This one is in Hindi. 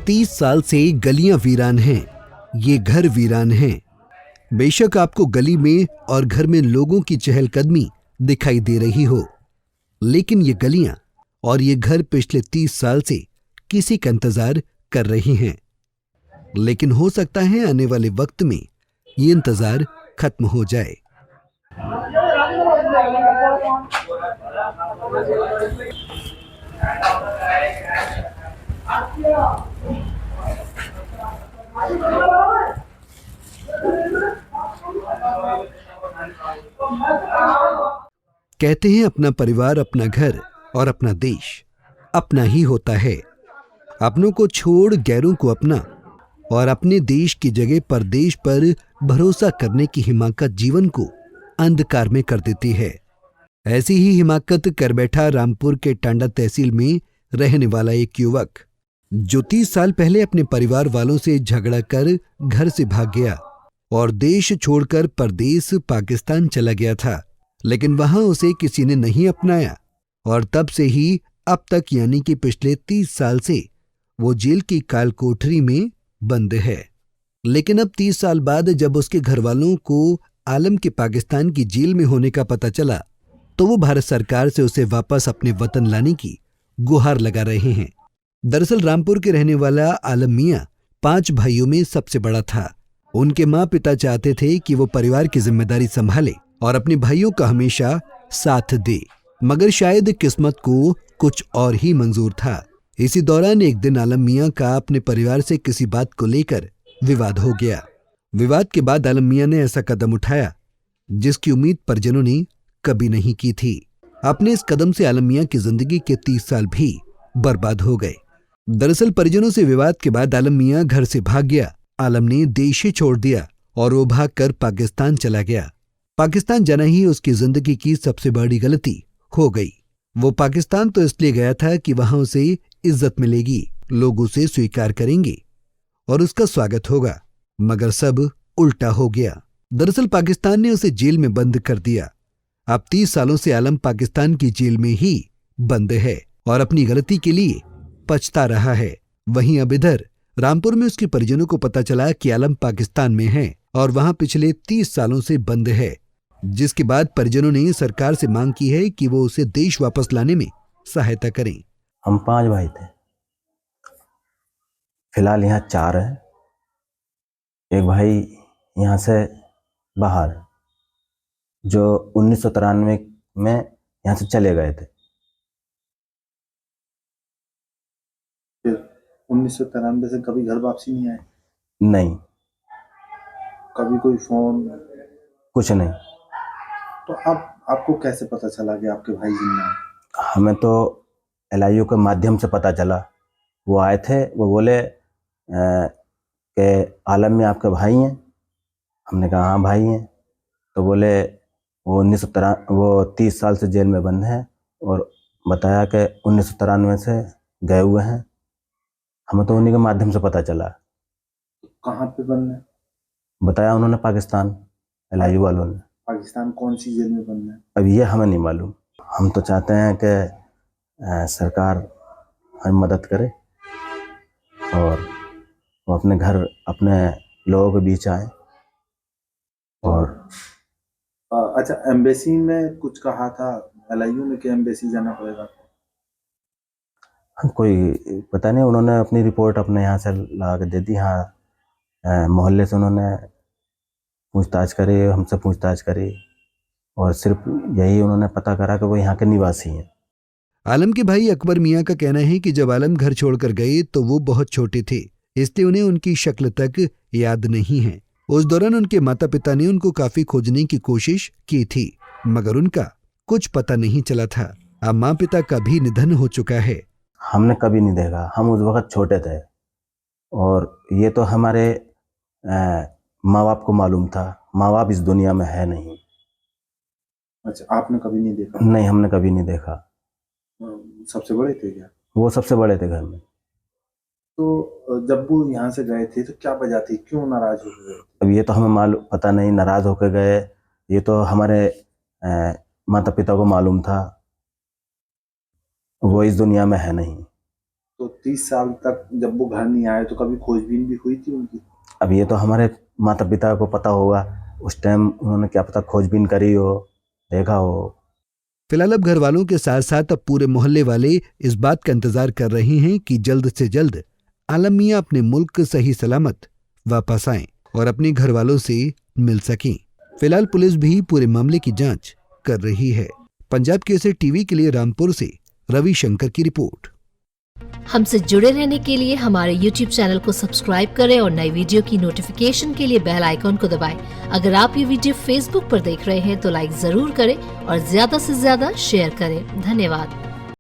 30 साल से गलियां वीरान हैं, ये घर वीरान हैं। बेशक आपको गली में और घर में लोगों की चहलकदमी दिखाई दे रही हो, लेकिन ये गलियां और ये घर पिछले 30 साल से किसी का इंतजार कर रही हैं। लेकिन हो सकता है आने वाले वक्त में ये इंतजार खत्म हो जाए। कहते हैं अपना परिवार, अपना घर और अपना देश अपना ही होता है। अपनों को छोड़ गैरों को अपना और अपने देश की जगह परदेश पर भरोसा करने की हिमाकत जीवन को अंधकार में कर देती है। ऐसी ही हिमाकत कर बैठा रामपुर के टांडा तहसील में रहने वाला एक युवक, जो 30 साल पहले अपने परिवार वालों से झगड़ा कर घर से भाग गया और देश छोड़कर परदेश पाकिस्तान चला गया था। लेकिन वहां उसे किसी ने नहीं अपनाया और तब से ही अब तक यानी कि पिछले 30 साल से वो जेल की काल कोठरी में बंद है। लेकिन अब 30 साल बाद जब उसके घर वालों को आलम के पाकिस्तान की जेल में होने का पता चला, तो वो भारत सरकार से उसे वापस अपने वतन लाने की गुहार लगा रहे हैं। दरअसल रामपुर के रहने वाला आलम मियां 5 भाइयों में सबसे बड़ा था। उनके माँ पिता चाहते थे कि वो परिवार की जिम्मेदारी संभाले और अपने भाइयों का हमेशा साथ दे, मगर शायद किस्मत को कुछ और ही मंजूर था। इसी दौरान एक दिन आलम मियां का अपने परिवार से किसी बात को लेकर विवाद हो गया। विवाद के बाद आलम मियां ने ऐसा कदम उठाया जिसकी उम्मीद परिजनों ने कभी नहीं की थी। अपने इस कदम से आलम मियां की जिंदगी के 30 साल भी बर्बाद हो गए। दरअसल परिजनों से विवाद के बाद आलम मियां घर से भाग गया। आलम ने देश ही छोड़ दिया और वो भागकर पाकिस्तान चला गया। पाकिस्तान जाना ही उसकी जिंदगी की सबसे बड़ी गलती हो गई। वो पाकिस्तान तो इसलिए गया था कि वहां उसे इज्जत मिलेगी, लोग उसे स्वीकार करेंगे और उसका स्वागत होगा, मगर सब उल्टा हो गया। दरअसल पाकिस्तान ने उसे जेल में बंद कर दिया। अब 30 सालों से आलम पाकिस्तान की जेल में ही बंद है और अपनी गलती के लिए पछता रहा है। वहीं अब इधर रामपुर में उसके परिजनों को पता चला कि आलम पाकिस्तान में है और वहां पिछले 30 सालों से बंद है, जिसके बाद परिजनों ने सरकार से मांग की है कि वो उसे देश वापस लाने में सहायता करें। हम 5 भाई थे, फिलहाल यहाँ 4 है। एक भाई यहाँ से बाहर, जो 1993 में यहाँ से चले गए थे। फिर 1993 से कभी घर वापसी नहीं आए? नहीं, कभी कोई फोन? कुछ नहीं। तो आपको कैसे पता चला कि आपके भाई जिंदा हैं? हमें तो LIU के माध्यम से पता चला। वो आए थे, वो बोले कि आलम में आपके भाई हैं। हमने कहा हाँ भाई हैं। तो बोले वो 30 साल से जेल में बंद हैं और बताया कि 1993 से गए हुए हैं। हमें तो उन्हीं के माध्यम से पता चला। कहाँ पे बंद है? बताया उन्होंने पाकिस्तान, LIU वालों ने। पाकिस्तान कौन सी जेल में बंद है? अब ये हमें नहीं मालूम। हम तो चाहते हैं कि सरकार हमें मदद करे और वो अपने घर, अपने लोगों के बीच आए। और अच्छा, एम्बेसी में कुछ कहा था LIU में कि एम्बेसी जाना पड़ेगा? हम कोई पता नहीं, उन्होंने अपनी रिपोर्ट अपने यहाँ से ला के दे दी। हाँ, मोहल्ले से उन्होंने पूछताछ करी, हमसे पूछताछ करी और सिर्फ यही उन्होंने पता करा कि वो यहाँ के निवासी हैं। आलम के भाई अकबर मियां का कहना है कि जब आलम घर छोड़कर गए तो वो बहुत छोटे थे, इसलिए उन्हें उनकी शक्ल तक याद नहीं है। उस दौरान उनके माता पिता ने उनको काफी खोजने की कोशिश की थी, मगर उनका कुछ पता नहीं चला था। अब माँ पिता का भी निधन हो चुका है। हमने कभी नहीं देखा, हम उस वक्त छोटे थे और ये तो हमारे माँ बाप को मालूम था। माँ बाप इस दुनिया में है नहीं। अच्छा, आपने कभी नहीं देखा? नहीं, हमने कभी नहीं देखा। सबसे बड़े थे क्या? वो सबसे बड़े थे घर में। तो जब वो यहाँ से गए थे तो क्या वजह थी, क्यों नाराज हो गए? अब ये तो हमें मालूम, पता नहीं नाराज होकर गए, ये तो हमारे माता पिता को मालूम था। वो इस दुनिया में है नहीं। तो 30 साल तक जब वो घर नहीं आए तो कभी खोजबीन भी हुई थी उनकी? अब ये तो हमारे माता पिता को पता होगा, उस टाइम उन्होंने क्या पता खोजबीन करी हो, देखा हो। फिलहाल अब घर वालों के साथ साथ अब पूरे मोहल्ले वाले इस बात का इंतजार कर रहे हैं कि जल्द से जल्द आलम मियां अपने मुल्क सही सलामत वापस आएं और अपने घर वालों से मिल सकें। फिलहाल पुलिस भी पूरे मामले की जांच कर रही है। पंजाब केसरी टीवी के लिए रामपुर से रविशंकर की रिपोर्ट। हमसे जुड़े रहने के लिए हमारे YouTube चैनल को सब्सक्राइब करें और नई वीडियो की नोटिफिकेशन के लिए बेल आइकॉन को दबाएं। अगर आप ये वीडियो Facebook पर देख रहे हैं तो लाइक जरूर करें और ज्यादा से ज्यादा शेयर करें। धन्यवाद।